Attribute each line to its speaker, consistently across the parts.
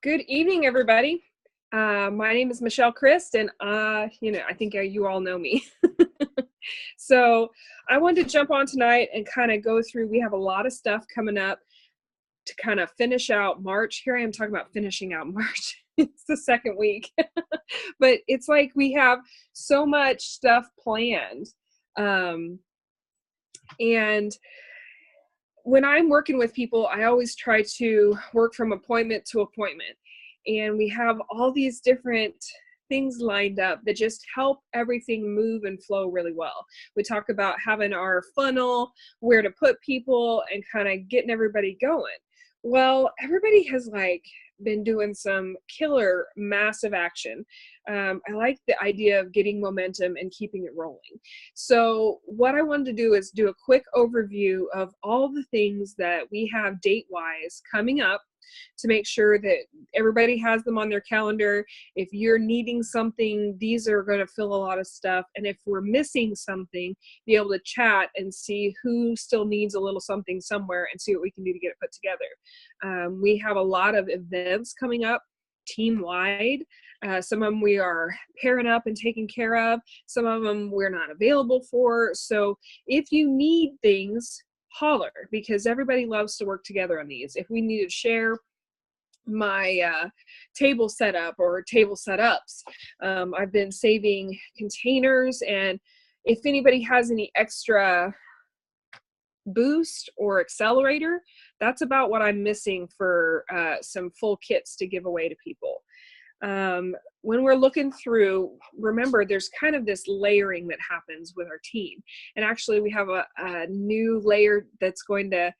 Speaker 1: Good evening, everybody. My name is Michelle Christ, and I think you all know me. So I wanted to jump on tonight and kind of go through. We have a lot of stuff coming up to kind of finish out March. Here I am talking about finishing out March. It's the second week, but it's like we have so much stuff planned. And when I'm working with people, I always try to work from appointment to appointment. And we have all these different things lined up that just help everything move and flow really well. We talk about having our funnel, where to put people, and kind of getting everybody going. Well, everybody has been doing some killer massive action. I like the idea of getting momentum and keeping it rolling. So what I wanted to do is do a quick overview of all the things that we have date-wise coming up to make sure that everybody has them on their calendar. If you're needing something, these are going to fill a lot of stuff. And if we're missing something, be able to chat and see who still needs a little something somewhere and see what we can do to get it put together. We have a lot of events coming up team-wide. Some of them we are pairing up and taking care of. Some of them we're not available for. So if you need things, holler, because everybody loves to work together on these. If we need to share my table setup or table setups, I've been saving containers, and if anybody has any extra boost or accelerator, that's about what I'm missing for some full kits to give away to people. When we're looking through, remember there's kind of this layering that happens with our team. And actually we have a new layer we're going to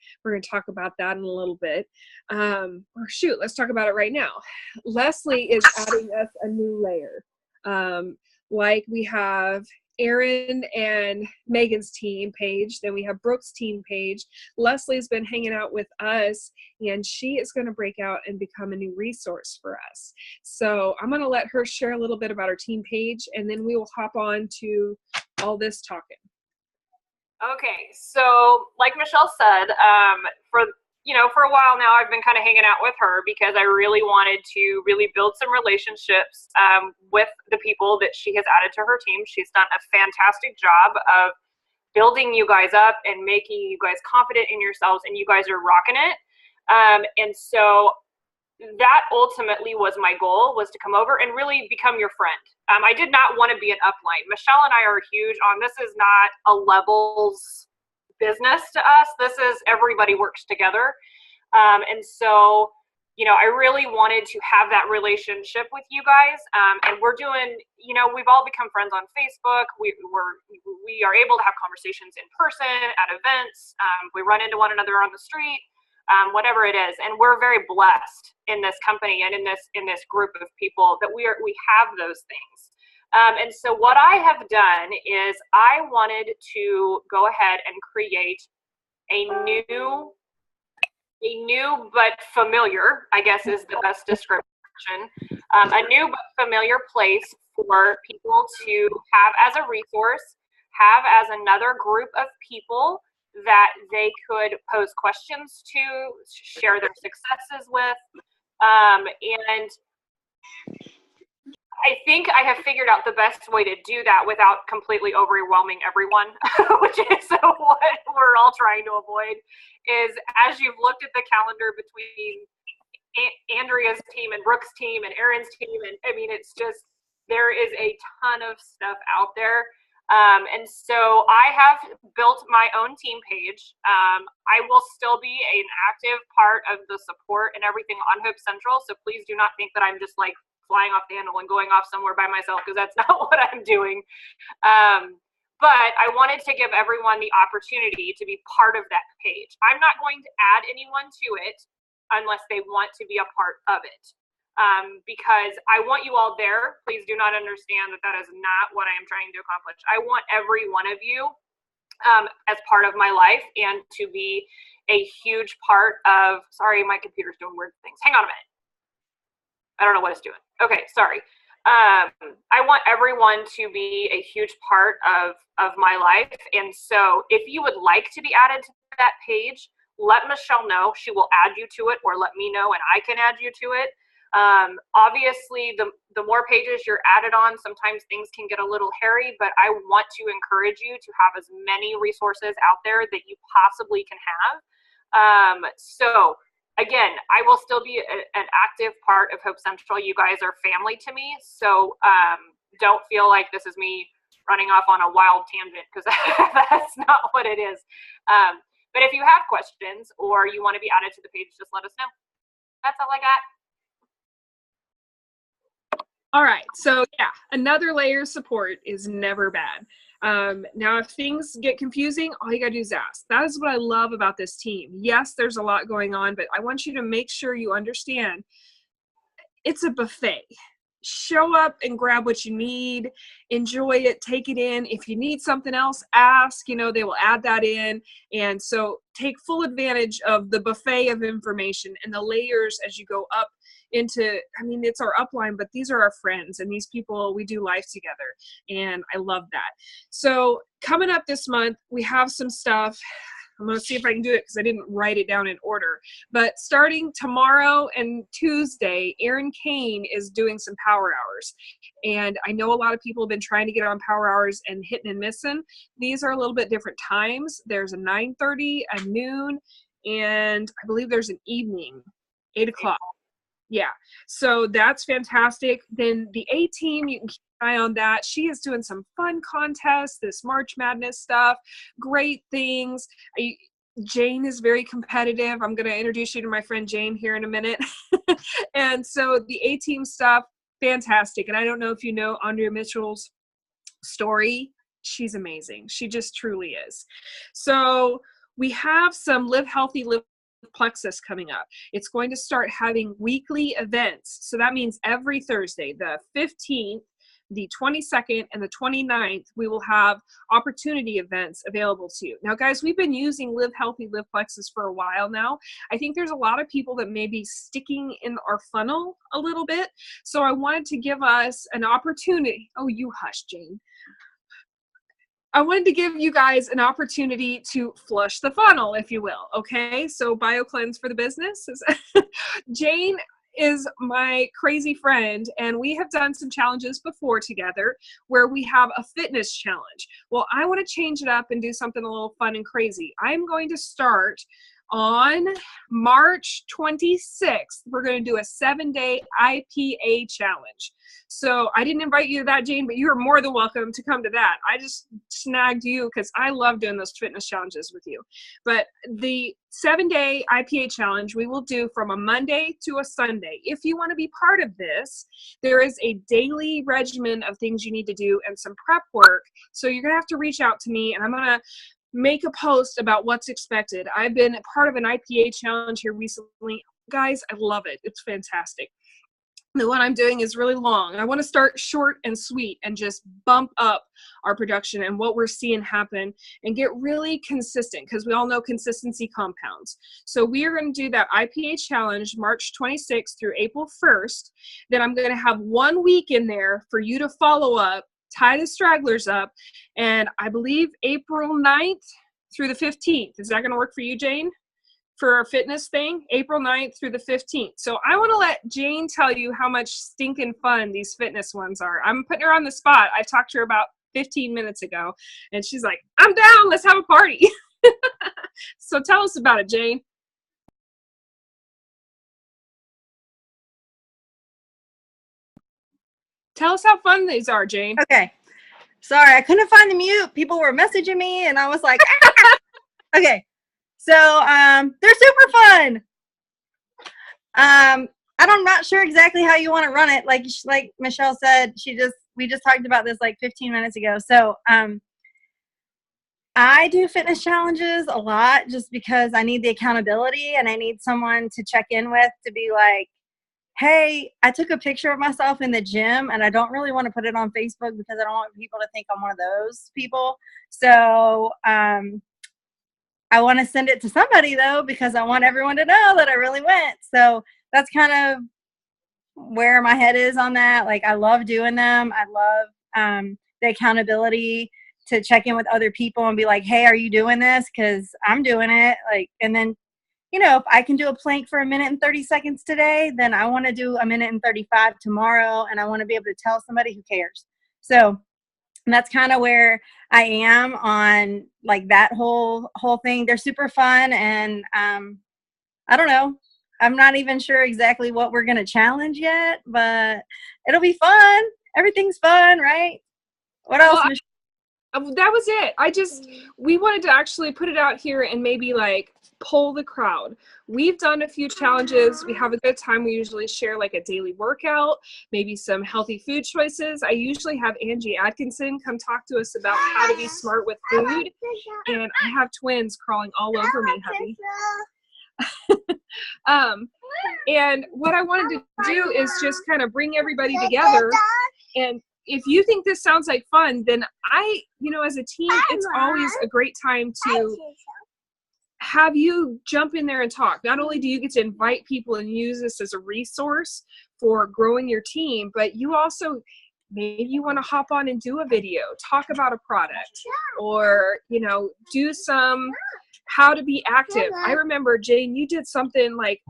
Speaker 1: talk about that in a little bit. Let's talk about it right now. Leslie is adding us a new layer. We have Erin and Megan's team page, then we have Brooke's team page. Leslie's been hanging out with us, and she is going to break out and become a new resource for us. So I'm going to let her share a little bit about our team page, and then we will hop on to all this talking.
Speaker 2: Okay, so like Michelle said, for a while now, I've been kind of hanging out with her because I really wanted to really build some relationships with the people that she has added to her team. She's done a fantastic job of building you guys up and making you guys confident in yourselves, and you guys are rocking it. And so that ultimately was my goal, was to come over and really become your friend. I did not want to be an upline. Michelle and I are huge on, this is not a levels business to us. This is everybody works together. And so, I really wanted to have that relationship with you guys. And we're doing, we've all become friends on Facebook. We are able to have conversations in person at events. We run into one another on the street, whatever it is. And we're very blessed in this company and in this group of people that we have those things. And so what I have done is I wanted to go ahead and create a new but familiar, I guess is the best description, a new but familiar place for people to have as a resource, have as another group of people that they could pose questions to, share their successes with, and I think I have figured out the best way to do that without completely overwhelming everyone, which is what we're all trying to avoid, is as you've looked at the calendar between Andrea's team and Brooke's team and Erin's team, and I mean, it's just, there is a ton of stuff out there. And so I have built my own team page. I will still be an active part of the support and everything on Hope Central, so please do not think that I'm just flying off the handle and going off somewhere by myself, because that's not what I'm doing. But I wanted to give everyone the opportunity to be part of that page. I'm not going to add anyone to it unless they want to be a part of it, because I want you all there. Please do not understand that that is not what I am trying to accomplish. I want every one of you as part of my life and to be a huge part of, sorry, my computer's doing weird things. Hang on a minute. I don't know what it's doing. Okay, sorry. I want everyone to be a huge part of my life. And so if you would like to be added to that page, let Michelle know. She will add you to it, or let me know and I can add you to it. Obviously, the more pages you're added on, sometimes things can get a little hairy, but I want to encourage you to have as many resources out there that you possibly can have. So again, I will still be an active part of Hope Central. You guys are family to me. So don't feel like this is me running off on a wild tangent, because that's not what it is. But if you have questions or you want to be added to the page, just let us know. That's all I got.
Speaker 1: All right, so yeah, another layer of support is never bad. Now, if things get confusing, all you gotta do is ask. That is what I love about this team. Yes, there's a lot going on, but I want you to make sure you understand it's a buffet. Show up and grab what you need, enjoy it, take it in. If you need something else, ask, they will add that in. And so take full advantage of the buffet of information and the layers as you go up into, it's our upline, but these are our friends, and these people, we do life together, and I love that. So coming up this month, we have some stuff. I'm going to see if I can do it because I didn't write it down in order. But starting tomorrow and Tuesday, Erin Kane is doing some power hours. And I know a lot of people have been trying to get on power hours and hitting and missing. These are a little bit different times. There's a 9:30, a noon, and I believe there's an evening, 8 o'clock. Yeah, so that's fantastic. Then the A team, you can keep an eye on that. She is doing some fun contests, this March Madness stuff, great things. Jane is very competitive. I'm going to introduce you to my friend Jane here in a minute. And so the A team stuff, fantastic. And I don't know if you know Andrea Mitchell's story. She's amazing. She just truly is. So we have some Live Healthy, Live Plexus coming up. It's going to start having weekly events. So that means every Thursday, the 15th, the 22nd, and the 29th, we will have opportunity events available to you. Now, guys, we've been using Live Healthy, Live Plexus for a while now. I think there's a lot of people that may be sticking in our funnel a little bit. So I wanted to give us an opportunity. Oh, you hush, Jane. I wanted to give you guys an opportunity to flush the funnel, if you will. Okay, so BioCleanse for the business. Jane is my crazy friend, and we have done some challenges before together where we have a fitness challenge. Well, I want to change it up and do something a little fun and crazy. I'm going to start on March 26th. We're going to do a 7-day IPA challenge. So I didn't invite you to that, Jane, but you are more than welcome to come to that. I just snagged you because I love doing those fitness challenges with you. But the 7-day IPA challenge we will do from a Monday to a Sunday. If you want to be part of this, there is a daily regimen of things you need to do and some prep work. So you're going to have to reach out to me, and I'm going to make a post about what's expected. I've been part of an IPA challenge here recently. Guys, I love it. It's fantastic. The one I'm doing is really long. I want to start short and sweet and just bump up our production and what we're seeing happen and get really consistent, because we all know consistency compounds. So we are going to do that IPA challenge March 26th through April 1st. Then I'm going to have 1 week in there for you to follow up, tie the stragglers up, and I believe April 9th through the 15th. Is that going to work for you, Jane? For our fitness thing, April 9th through the 15th. So I want to let Jane tell you how much stinking fun these fitness ones are. I'm putting her on the spot. I talked to her about 15 minutes ago, and she's like, I'm down, let's have a party. So tell us about it, Jane. Tell us how fun these are, Jane.
Speaker 3: Okay. Sorry, I couldn't find the mute. People were messaging me, and I was like, okay. So they're super fun. I'm not sure exactly how you want to run it. Like Michelle said, we just talked about this like 15 minutes ago. So I do fitness challenges a lot just because I need the accountability, and I need someone to check in with to be like, hey, I took a picture of myself in the gym, and I don't really want to put it on Facebook because I don't want people to think I'm one of those people. So I want to send it to somebody, though, because I want everyone to know that I really went. So that's kind of where my head is on that. Like, I love doing them. I love the accountability to check in with other people and be like, hey, are you doing this? Because I'm doing it. Like, and then, you know, if I can do a plank for 1:30 today, then I want to do 1:35 tomorrow, and I want to be able to tell somebody who cares. So that's kind of where I am on like that whole thing. They're super fun, and I don't know. I'm not even sure exactly what we're gonna challenge yet, but it'll be fun. Everything's fun, right? What else?
Speaker 1: That was it. We wanted to actually put it out here and maybe like poll the crowd. We've done a few challenges. We have a good time. We usually share like a daily workout, maybe some healthy food choices. I usually have Angie Atkinson come talk to us about how to be smart with food. And I have twins crawling all over me, hubby. And what I wanted to do is just kind of bring everybody together. And if you think this sounds like fun, then as a team, it's always a great time to have you jump in there and talk. Not only do you get to invite people and use this as a resource for growing your team, but you also, maybe you want to hop on and do a video, talk about a product, or, do some how to be active. I remember, Jane, you did something like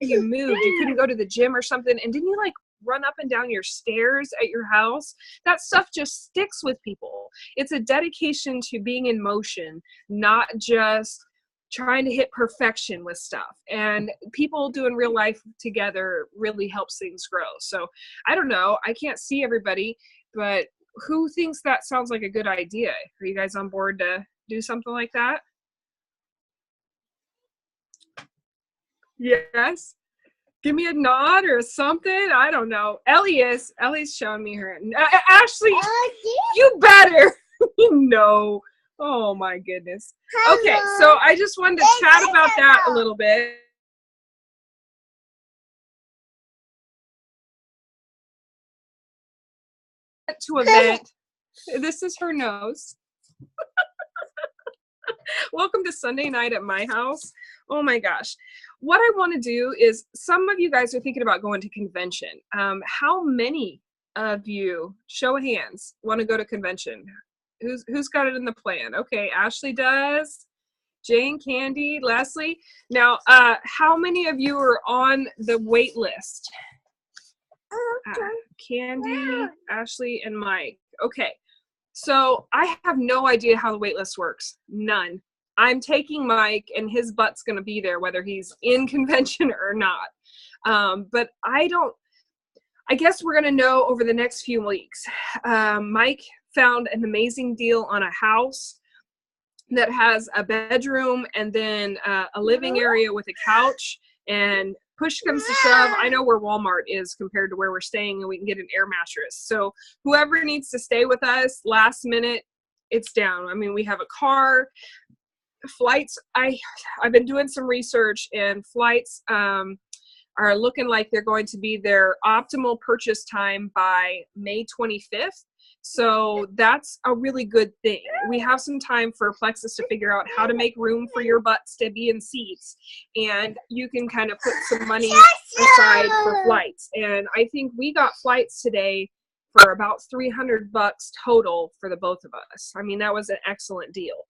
Speaker 1: you moved, you couldn't go to the gym or something, and didn't you like run up and down your stairs at your house? That stuff just sticks with people. It's a dedication to being in motion, not just trying to hit perfection with stuff. And people doing real life together really helps things grow. So I don't know, I can't see everybody, but who thinks that sounds like a good idea? Are you guys on board to do something like that? Yes. Give me a nod or something. I don't know. Ellie's showing me her. Ashley, you better. No. Oh my goodness. Okay, so I just wanted to chat about that a little bit. To event. This is her nose. Welcome to Sunday night at my house. Oh my gosh. What I want to do is, some of you guys are thinking about going to convention. How many of you, show of hands, want to go to convention? Who's got it in the plan? Okay, Ashley does. Jane, Candy, Leslie. Now, how many of you are on the wait list? Candy, Ashley, and Mike. Okay. So I have no idea how the wait list works. None. I'm taking Mike, and his butt's going to be there whether he's in convention or not. But I guess we're going to know over the next few weeks. Mike found an amazing deal on a house that has a bedroom and then a living area with a couch, and push comes to shove, I know where Walmart is compared to where we're staying, and we can get an air mattress. So whoever needs to stay with us last minute, it's down. I mean, we have a car. Flights, I've been doing some research, and flights are looking like they're going to be their optimal purchase time by May 25th. So that's a really good thing. We have some time for Plexus to figure out how to make room for your butts to be in seats, and you can kind of put some money aside for flights. And I think we got flights today for about $300 total for the both of us. I mean, that was an excellent deal.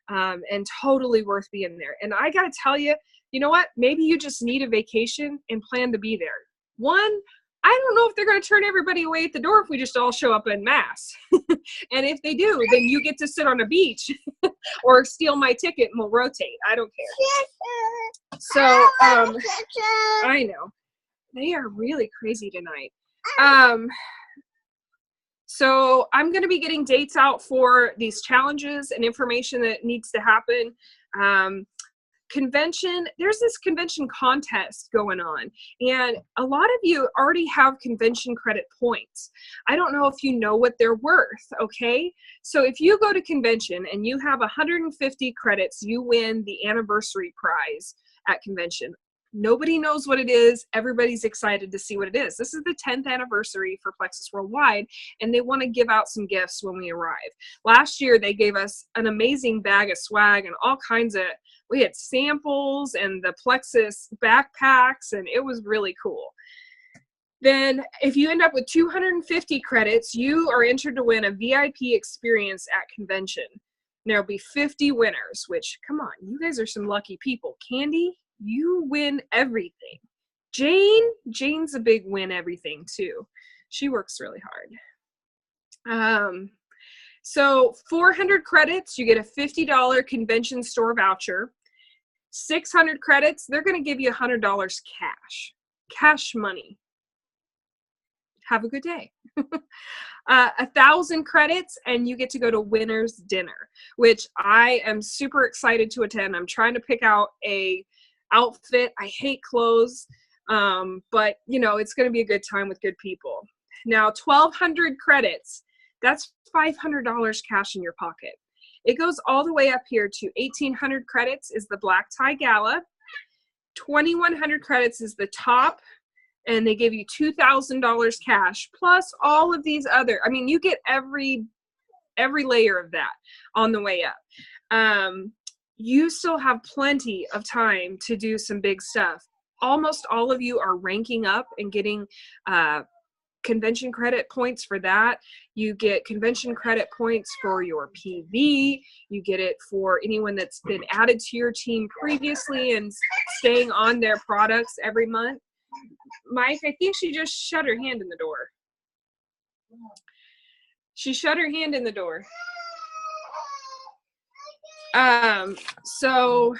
Speaker 1: And totally worth being there. And I gotta tell you, you know what? Maybe you just need a vacation and plan to be there. One, I don't know if they're going to turn everybody away at the door if we just all show up en masse. And if they do, then you get to sit on a beach or steal my ticket and we'll rotate. I don't care. So, I know. They are really crazy tonight. So I'm going to be getting dates out for these challenges and information that needs to happen. Convention, there's this convention contest going on, and a lot of you already have convention credit points. I don't know if you know what they're worth, okay? So if you go to convention and you have 150 credits, you win the anniversary prize at convention. Nobody knows what it is. Everybody's excited to see what it is. This is the 10th anniversary for Plexus Worldwide, and they want to give out some gifts when we arrive. Last year, they gave us an amazing bag of swag and all kinds of, we had samples and the Plexus backpacks, and it was really cool. Then if you end up with 250 credits, you are entered to win a VIP experience at convention. There'll be 50 winners, which, come on, you guys are some lucky people. Candy, you win everything. Jane's a big win everything too. She works really hard. So 400 credits, you get a $50 convention store voucher. 600 credits, they're going to give you $100 cash money. Have a good day. 1,000 credits, and you get to go to winner's dinner, which I am super excited to attend. I'm trying to pick out a outfit. I hate clothes, but you know, it's going to be a good time with good people. Now, 1,200 credits, that's $500 cash in your pocket. It goes all the way up here to 1,800 credits is the black tie gala. 2,100 credits is the top, and they give you $2,000 cash plus all of these other. I mean, you get every layer of that on the way up. You still have plenty of time to do some big stuff. Almost all of you are ranking up and getting convention credit points for that. You get convention credit points for your PV. You get it for anyone that's been added to your team previously and staying on their products every month. Mike, I think she just shut her hand in the door. She shut her hand in the door. So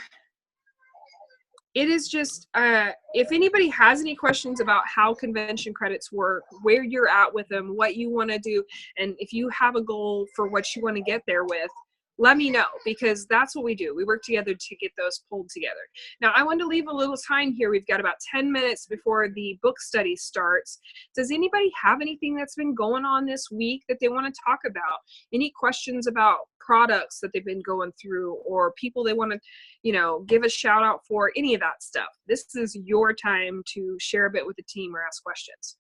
Speaker 1: it is just, if anybody has any questions about how convention credits work, where you're at with them, what you want to do, and if you have a goal for what you want to get there with, let me know, because that's what we do. We work together to get those pulled together. Now, I want to leave a little time here. We've got about 10 minutes before the book study starts. Does anybody have anything that's been going on this week that they want to talk about? Any questions about products that they've been going through, or people they want to, you know, give a shout out for, any of that stuff? This is your time to share a bit with the team or ask questions.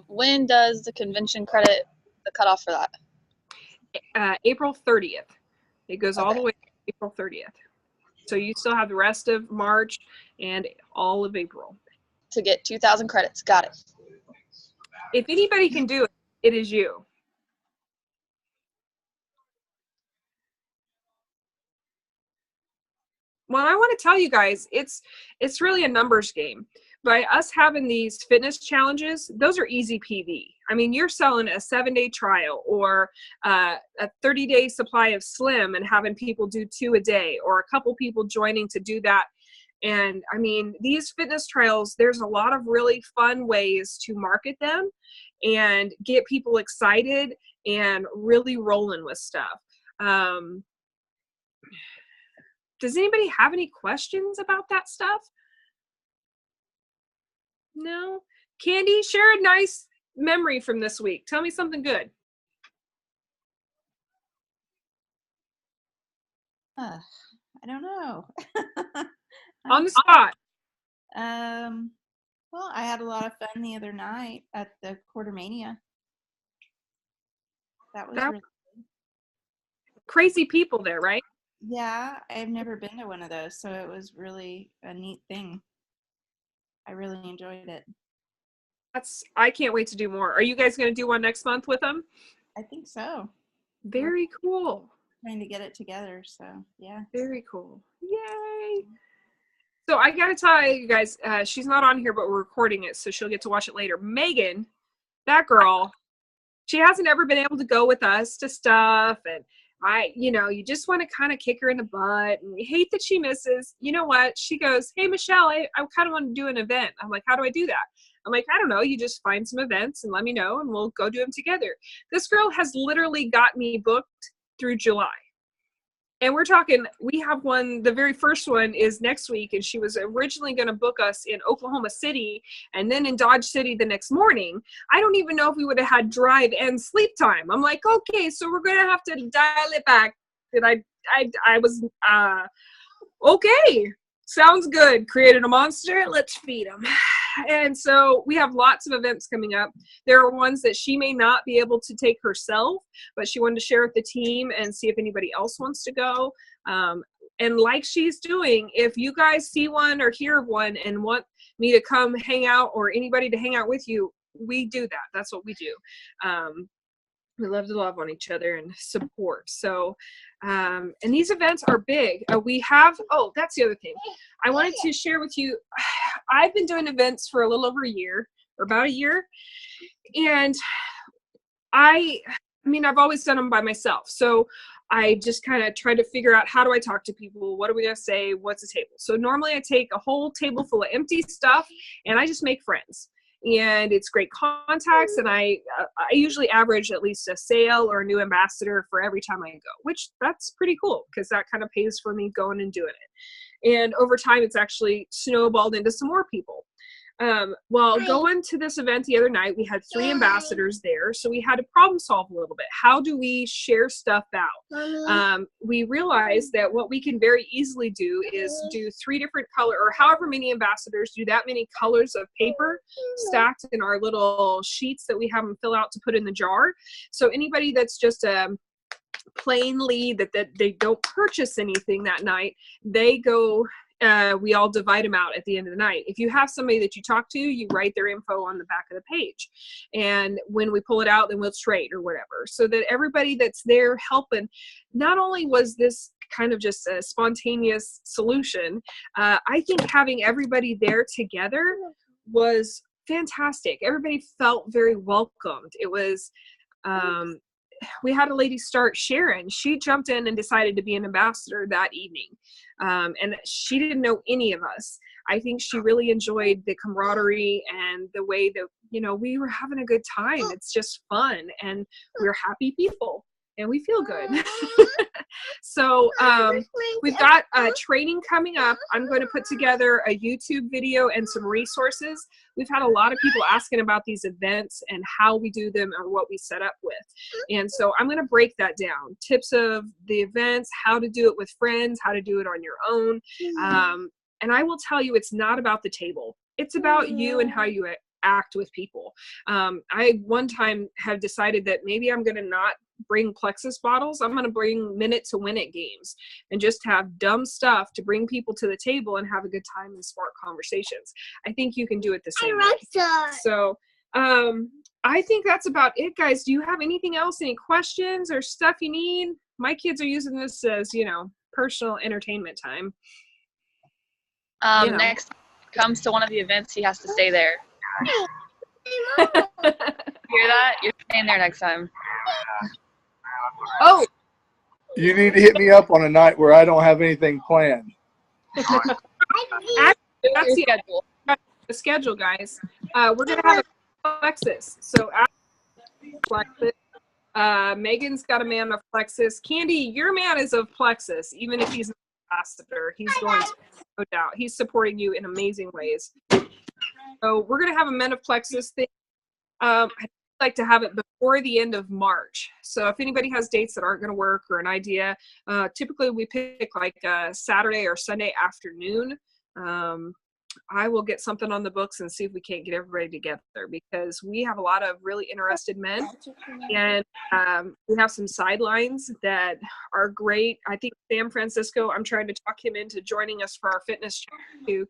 Speaker 4: When does the convention credit, the cutoff for that?
Speaker 1: April 30th. It goes all the way to April 30th. So you still have the rest of March and all of April.
Speaker 4: To get 2,000 credits. Got it.
Speaker 1: If anybody can do it, it is you. Well, I want to tell you guys, it's really a numbers game. By us having these fitness challenges, those are easy PV. I mean, you're selling a 7-day trial or a 30-day supply of Slim and having people do 2 a day, or a couple people joining to do that. And I mean, these fitness trials, there's a lot of really fun ways to market them and get people excited and really rolling with stuff. Does anybody have any questions about that stuff? No? Candy, share a nice memory from this week. Tell me something good.
Speaker 5: I don't know.
Speaker 1: On the spot.
Speaker 5: Well, I had a lot of fun the other night at the Quartermania. That was really good.
Speaker 1: Crazy people there, right?
Speaker 5: Yeah, I've never been to one of those, so it was really a neat thing. I really enjoyed it.
Speaker 1: I can't wait to do more. Are you guys going to do one next month with them?
Speaker 5: I think so.
Speaker 1: Very cool.
Speaker 5: Trying to get it together, so yeah.
Speaker 1: Very cool. Yay. So I got to tell you guys, she's not on here, but we're recording it, so she'll get to watch it later. Megan, that girl, she hasn't ever been able to go with us to stuff, and you just want to kind of kick her in the butt, and you hate that she misses. You know what? She goes, hey, Michelle, I kind of want to do an event. I'm like, how do I do that? I'm like, I don't know. You just find some events and let me know, and we'll go do them together. This girl has literally got me booked through July. And we're talking, we have one, the very first one is next week, and she was originally going to book us in Oklahoma City and then in Dodge City the next morning. I don't even know if we would have had drive and sleep time. I'm like, okay, so we're going to have to dial it back. And I was, okay, sounds good. Created a monster, let's feed them. And so we have lots of events coming up. There are ones that she may not be able to take herself, but she wanted to share with the team and see if anybody else wants to go. And like she's doing, if you guys see one or hear of one and want me to come hang out or anybody to hang out with you, we do that. That's what we do. We love to love on each other and support. So, and these events are big. We have, oh, that's the other thing. I wanted to share with you, I've been doing events for a little over a year, or about a year. And I mean, I've always done them by myself. So I just kind of try to figure out, how do I talk to people? What are we going to say? What's a table? So normally I take a whole table full of empty stuff and I just make friends. And it's great contacts, and I usually average at least a sale or a new ambassador for every time I go, which that's pretty cool because that kind of pays for me going and doing it. And over time, it's actually snowballed into some more people. Well, going to this event the other night, we had 3 ambassadors there, so we had to problem solve a little bit. How do we share stuff out? We realized that what we can very easily do is do 3 different color, or however many ambassadors do that many colors of paper stacked in our little sheets that we have them fill out to put in the jar. So anybody that's just a plain lead that they don't purchase anything that night, they go. We all divide them out at the end of the night. If you have somebody that you talk to, you write their info on the back of the page. And when we pull it out, then we'll trade or whatever. So that everybody that's there helping, not only was this kind of just a spontaneous solution, I think having everybody there together was fantastic. Everybody felt very welcomed. It was, we had a lady start, Sharon. She jumped in and decided to be an ambassador that evening. And she didn't know any of us. I think she really enjoyed the camaraderie and the way that, you know, we were having a good time. It's just fun, and we're happy people, and we feel good. So we've got training coming up. I'm going to put together a YouTube video and some resources. We've had a lot of people asking about these events and how we do them or what we set up with. And so I'm going to break that down. Tips of the events, how to do it with friends, how to do it on your own. And I will tell you, it's not about the table. It's about you and how you act with people. I one time have decided that maybe I'm going to not bring Plexus bottles. I'm going to bring minute to win it games and just have dumb stuff to bring people to the table and have a good time and spark conversations. I think you can do it the same way. So I think that's about it, guys. Do you have anything else? Any questions or stuff you need? My kids are using this as, you know, personal entertainment time.
Speaker 4: Next time he comes to one of the events, he has to stay there. Hear that? You're staying there next time.
Speaker 1: Oh,
Speaker 6: You need to hit me up on a night where I don't have anything planned.
Speaker 1: that's the schedule. The schedule, guys. We're gonna have a Plexus. So Plexus. Megan's got a man of Plexus. Candy, your man is of Plexus. Even if he's an ambassador, he's going to, no doubt. He's supporting you in amazing ways. So we're gonna have a men of Plexus thing. I'd like to have it before the end of March. So if anybody has dates that aren't going to work or an idea, typically we pick like a Saturday or Sunday afternoon. I will get something on the books and see if we can't get everybody together, because we have a lot of really interested men, and we have some sidelines that are great. I think Sam Francisco, I'm trying to talk him into joining us for our fitness chat too.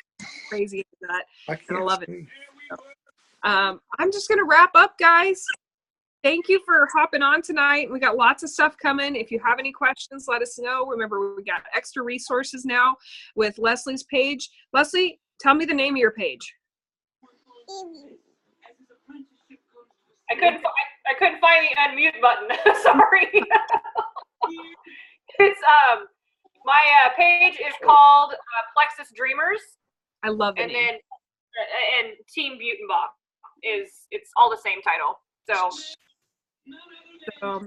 Speaker 1: Crazy is that. And I love it. I'm just going to wrap up, guys. Thank you for hopping on tonight. We got lots of stuff coming. If you have any questions, let us know. Remember, we got extra resources now with Leslie's page. Leslie, tell me the name of your page.
Speaker 2: I couldn't find the unmute button. Sorry. It's my page is called Plexus Dreamers.
Speaker 1: I love it.
Speaker 2: And then and Team Butenbach it's all the same title. So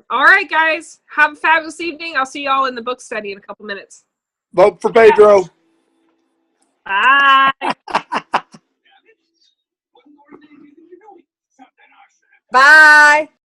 Speaker 1: all right, guys, have a fabulous evening. I'll see y'all in the book study in a couple minutes.
Speaker 6: Vote for Pedro.
Speaker 1: Bye.
Speaker 7: Bye.